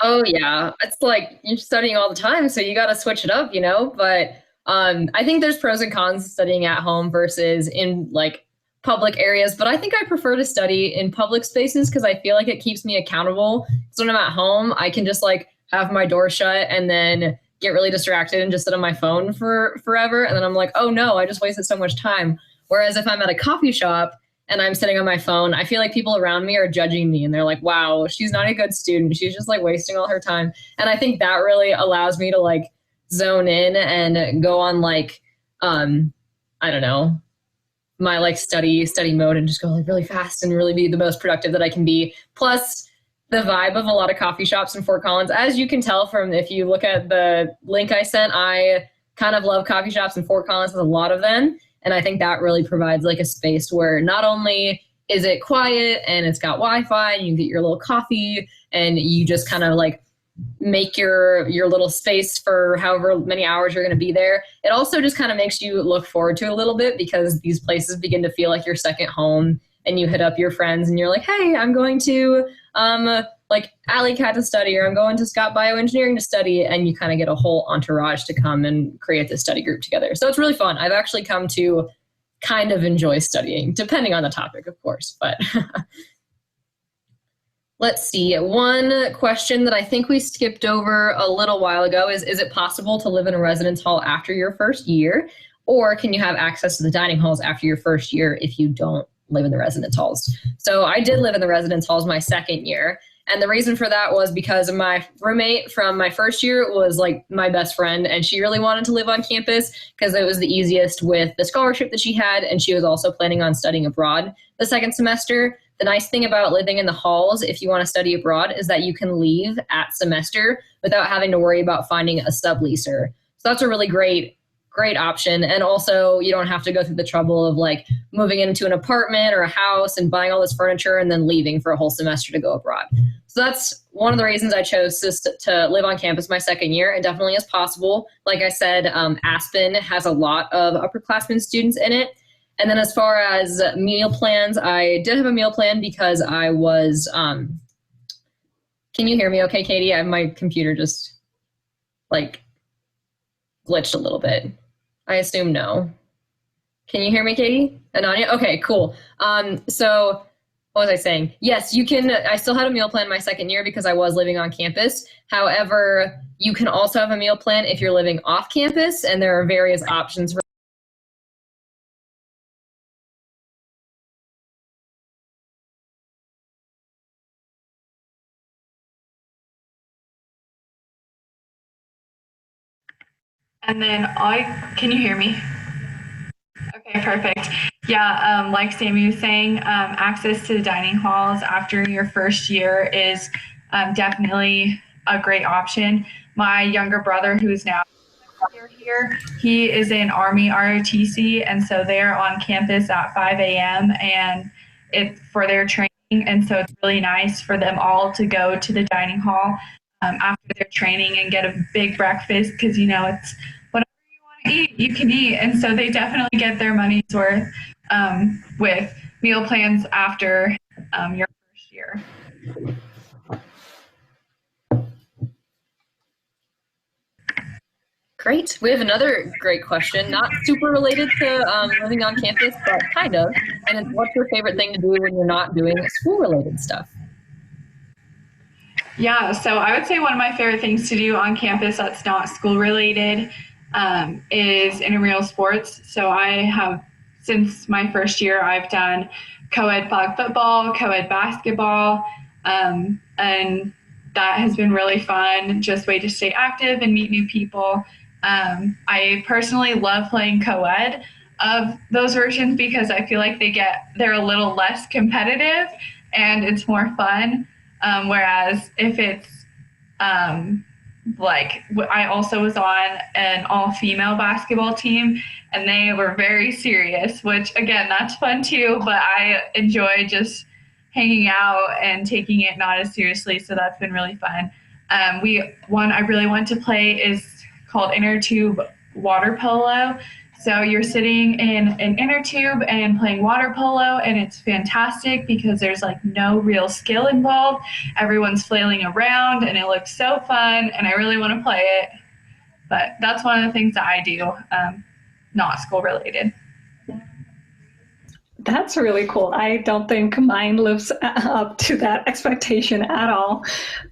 Oh yeah, it's like you're studying all the time, so you got to switch it up, you know. But I think there's pros and cons to studying at home versus in like public areas. But I think I prefer to study in public spaces because I feel like it keeps me accountable. So when I'm at home, I can just like have my door shut and then get really distracted and just sit on my phone for forever. And then I'm like, oh no, I just wasted so much time. Whereas if I'm at a coffee shop and I'm sitting on my phone, I feel like people around me are judging me and they're like, wow, she's not a good student. She's just like wasting all her time. And I think that really allows me to like zone in and go on like, I don't know, my like study mode and just go like really fast and really be the most productive that I can be. Plus the vibe of a lot of coffee shops in Fort Collins, as you can tell from if you look at the link I sent, I kind of love coffee shops in Fort Collins. There's a lot of them. And I think that really provides like a space where not only is it quiet and it's got Wi-Fi and you get your little coffee and you just kind of like make your little space for however many hours you're going to be there. It also just kind of makes you look forward to it a little bit because these places begin to feel like your second home and you hit up your friends and you're like, hey, I'm going to like Alley Cat to study, or I'm going to Scott Bioengineering to study, and you kind of get a whole entourage to come and create this study group together. So it's really fun. I've actually come to kind of enjoy studying, depending on the topic, of course. But let's see. One question that I think we skipped over a little while ago is it possible to live in a residence hall after your first year? Or can you have access to the dining halls after your first year if you don't live in the residence halls? So I did live in the residence halls my second year. And the reason for that was because my roommate from my first year was like my best friend, and she really wanted to live on campus because it was the easiest with the scholarship that she had, and she was also planning on studying abroad the second semester. The nice thing about living in the halls, if you want to study abroad, is that you can leave at semester without having to worry about finding a subleaser. So that's a really great option. And also you don't have to go through the trouble of like moving into an apartment or a house and buying all this furniture and then leaving for a whole semester to go abroad. So that's one of the reasons I chose to live on campus my second year. It definitely is possible. Like I said, Aspen has a lot of upperclassmen students in it. And then as far as meal plans, I did have a meal plan because I was, can you hear me okay, Katie? My computer just like glitched a little bit. I assume no. Can you hear me, Katie? Ananya? Okay, cool. So what was I saying? Yes, you can. I still had a meal plan my second year because I was living on campus. However, you can also have a meal plan if you're living off campus, and there are various options for And then can you hear me? Okay, perfect. Yeah, like Sammy was saying, access to the dining halls after your first year is definitely a great option. My younger brother, who's now here, he is in Army ROTC, and so they're on campus at 5 a.m. and it's for their training, and so it's really nice for them all to go to the dining hall after their training and get a big breakfast because it's eat, you can eat. And so they definitely get their money's worth with meal plans after your first year. Great. We have another great question, not super related to living on campus, but kind of. And it's, what's your favorite thing to do when you're not doing school-related stuff? Yeah, so I would say one of my favorite things to do on campus that's not school related is intramural sports. So I have, since my first year, I've done co-ed flag football, co-ed basketball, and that has been really fun. Just way to stay active and meet new people. I personally love playing co-ed of those versions because I feel like they're a little less competitive and it's more fun. Whereas if it's like I also was on an all-female basketball team and they were very serious, which again, that's fun too, but I enjoy just hanging out and taking it not as seriously. So that's been really fun. One I really want to play is called inner tube water polo. So you're sitting in an inner tube and playing water polo, and it's fantastic because there's like no real skill involved. Everyone's flailing around and it looks so fun, and I really want to play it. But that's one of the things that I do, not school related. That's really cool. I don't think mine lives up to that expectation at all,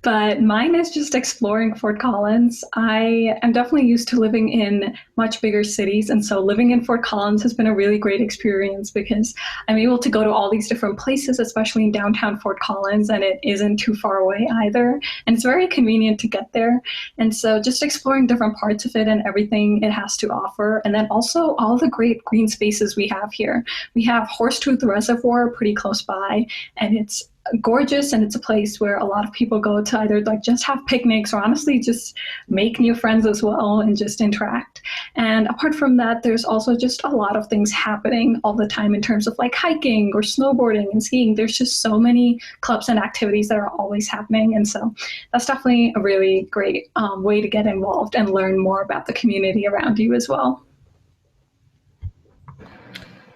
but mine is just exploring Fort Collins. I am definitely used to living in much bigger cities, and so living in Fort Collins has been a really great experience because I'm able to go to all these different places, especially in downtown Fort Collins, and it isn't too far away either, and it's very convenient to get there. And so just exploring different parts of it and everything it has to offer, and then also all the great green spaces we have here. We have Horsetooth Reservoir pretty close by, and it's gorgeous, and it's a place where a lot of people go to either like just have picnics or honestly just make new friends as well and just interact. And apart from that, there's also just a lot of things happening all the time in terms of like hiking or snowboarding and skiing. There's just so many clubs and activities that are always happening, and so that's definitely a really great way to get involved and learn more about the community around you as well.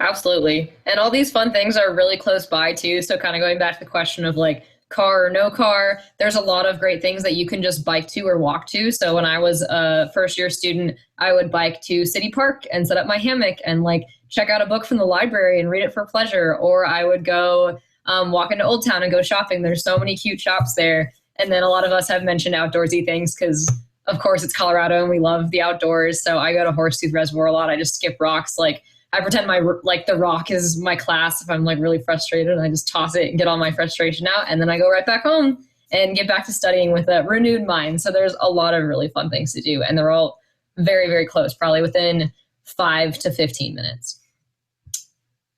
Absolutely. And all these fun things are really close by too. So kind of going back to the question of like car or no car, there's a lot of great things that you can just bike to or walk to. So when I was a first year student, I would bike to City Park and set up my hammock and like check out a book from the library and read it for pleasure. Or I would go walk into Old Town and go shopping. There's so many cute shops there. And then a lot of us have mentioned outdoorsy things because of course it's Colorado and we love the outdoors. So I go to Horsetooth Reservoir a lot. I just skip rocks. Like I pretend the rock is my class if I'm like really frustrated, and I just toss it and get all my frustration out, and then I go right back home and get back to studying with a renewed mind. So there's a lot of really fun things to do, and they're all very, very close, probably within 5 to 15 minutes.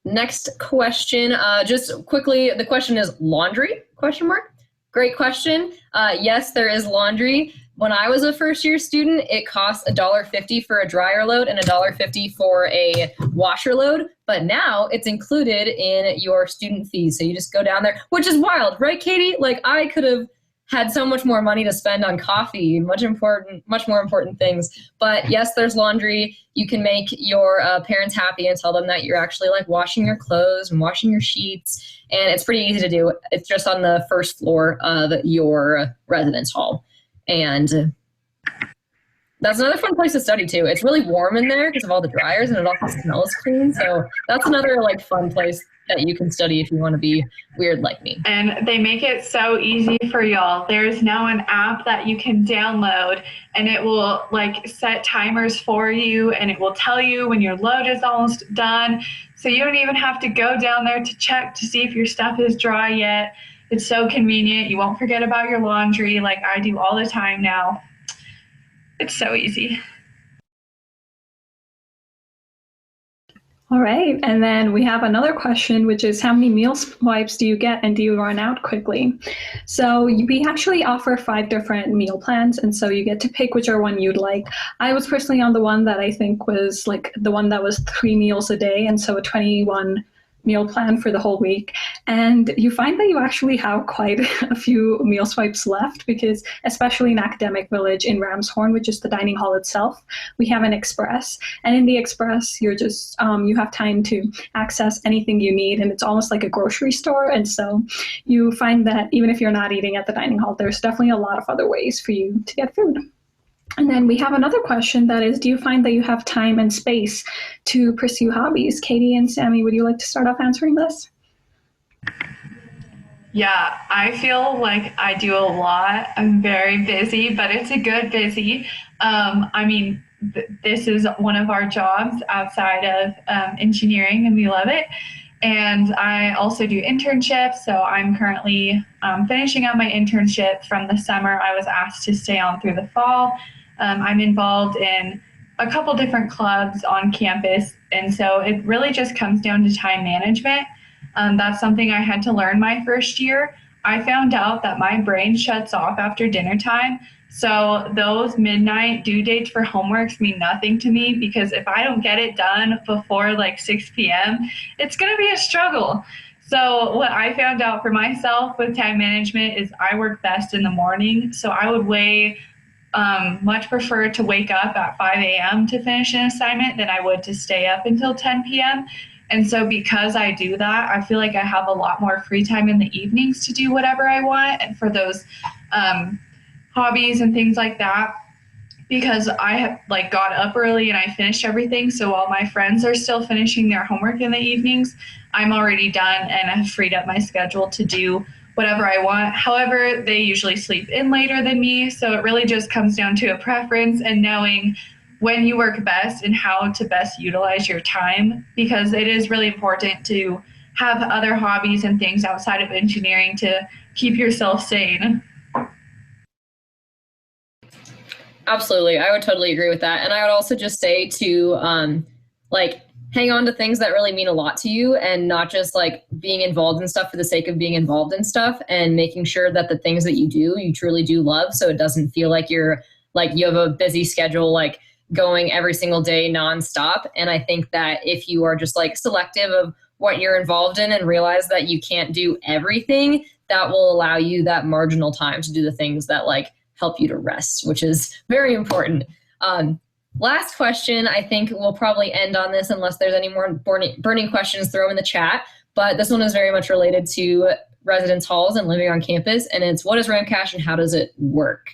Next question, just quickly, the question is laundry, ? Great question. Yes, there is laundry. When I was a first year student, it cost $1.50 for a dryer load and $1.50 for a washer load. But now it's included in your student fees. So you just go down there, which is wild, right, Katie? Like I could have had so much more money to spend on coffee, much more important things. But yes, there's laundry. You can make your parents happy and tell them that you're actually like washing your clothes and washing your sheets. And it's pretty easy to do. It's just on the first floor of your residence hall. And that's another fun place to study too. It's really warm in there because of all the dryers, and it also smells clean. So that's another like fun place that you can study if you want to be weird like me. And they make it so easy for y'all. There's now an app that you can download, and it will like set timers for you, and it will tell you when your load is almost done. So you don't even have to go down there to check to see if your stuff is dry yet. It's so convenient. You won't forget about your laundry like I do all the time now. It's so easy. All right, and then we have another question, which is how many meal swipes do you get and do you run out quickly? So we actually offer 5 different meal plans, and so you get to pick whichever one you'd like. I was personally on the one that I think was like the one that was 3 meals a day, and so a 21 meal plan for the whole week. And you find that you actually have quite a few meal swipes left because especially in Academic Village in Ramshorn, which is the dining hall itself, we have an express. And in the express, you're just, you have time to access anything you need. And it's almost like a grocery store. And so you find that even if you're not eating at the dining hall, there's definitely a lot of other ways for you to get food. And then we have another question that is, do you find that you have time and space to pursue hobbies? Katie and Sammy, would you like to start off answering this? Yeah, I feel like I do a lot. I'm very busy, but it's a good busy. I mean, this is one of our jobs outside of engineering, and we love it. And I also do internships. So I'm currently finishing up my internship from the summer. I was asked to stay on through the fall. I'm involved in a couple different clubs on campus. And so it really just comes down to time management. That's something I had to learn my first year. I found out that my brain shuts off after dinner time. So those midnight due dates for homeworks mean nothing to me, because if I don't get it done before like 6 p.m., it's going to be a struggle. So what I found out for myself with time management is I work best in the morning. So I would much prefer to wake up at 5 a.m. to finish an assignment than I would to stay up until 10 p.m. And so because I do that, I feel like I have a lot more free time in the evenings to do whatever I want, and for those hobbies and things like that, because I have got up early and I finished everything. So while my friends are still finishing their homework in the evenings, I'm already done and I've freed up my schedule to do whatever I want. However, they usually sleep in later than me. So it really just comes down to a preference and knowing when you work best and how to best utilize your time, because it is really important to have other hobbies and things outside of engineering to keep yourself sane. Absolutely. I would totally agree with that. And I would also just say to hang on to things that really mean a lot to you, and not just being involved in stuff for the sake of being involved in stuff, and making sure that the things that you do, you truly do love. So it doesn't feel like you're you have a busy schedule, going every single day nonstop. And I think that if you are just selective of what you're involved in and realize that you can't do everything, that will allow you that marginal time to do the things that help you to rest, which is very important. Last question, I think we'll probably end on this unless there's any more burning questions, throw them in the chat. But this one is very much related to residence halls and living on campus. And it's, what is Ramcash and how does it work?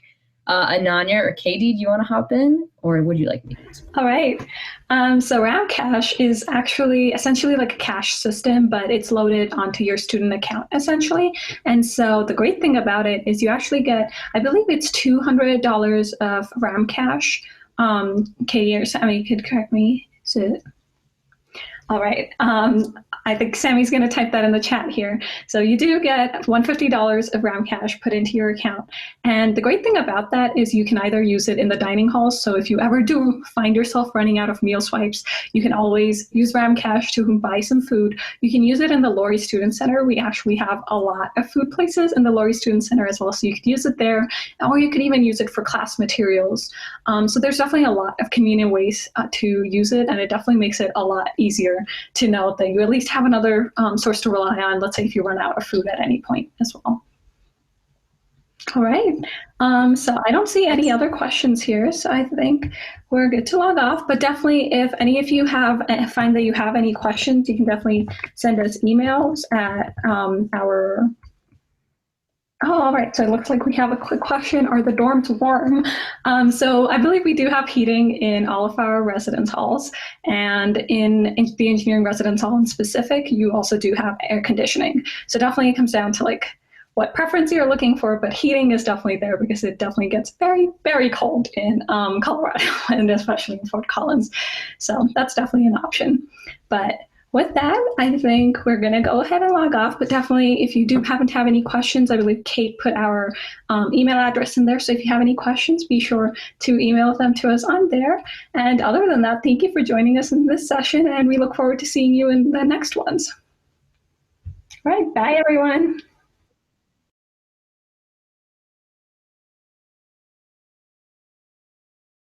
Ananya or Katie, do you want to hop in, or would you like me to? All right. So Ramcash is actually essentially like a cash system, but it's loaded onto your student account essentially. And so the great thing about it is you actually get, I believe it's $200 of Ramcash. Katie or Sammy could correct me. Is it? All right. I think Sammy's going to type that in the chat here. So you do get $150 of Ramcash put into your account. And the great thing about that is you can either use it in the dining halls. So if you ever do find yourself running out of meal swipes, you can always use Ramcash to buy some food. You can use it in the Laurie Student Center. We actually have a lot of food places in the Laurie Student Center as well. So you could use it there, or you could even use it for class materials. So there's definitely a lot of convenient ways to use it. And it definitely makes it a lot easier to know that you at least have another source to rely on, let's say if you run out of food at any point as well. All right, so I don't see any other questions here, so I think we're good to log off, but definitely if any of you find that you have any questions, you can definitely send us emails at our... Oh, all right. So it looks like we have a quick question. Are the dorms warm? So I believe we do have heating in all of our residence halls, and in the engineering residence hall in specific, you also do have air conditioning. So definitely it comes down to what preference you're looking for, but heating is definitely there because it definitely gets very, very cold in Colorado, and especially in Fort Collins. So that's definitely an option. But with that, I think we're going to go ahead and log off, but definitely if you do happen to have any questions, I believe Kate put our email address in there. So if you have any questions, be sure to email them to us on there. And other than that, thank you for joining us in this session, and we look forward to seeing you in the next ones. All right, bye everyone.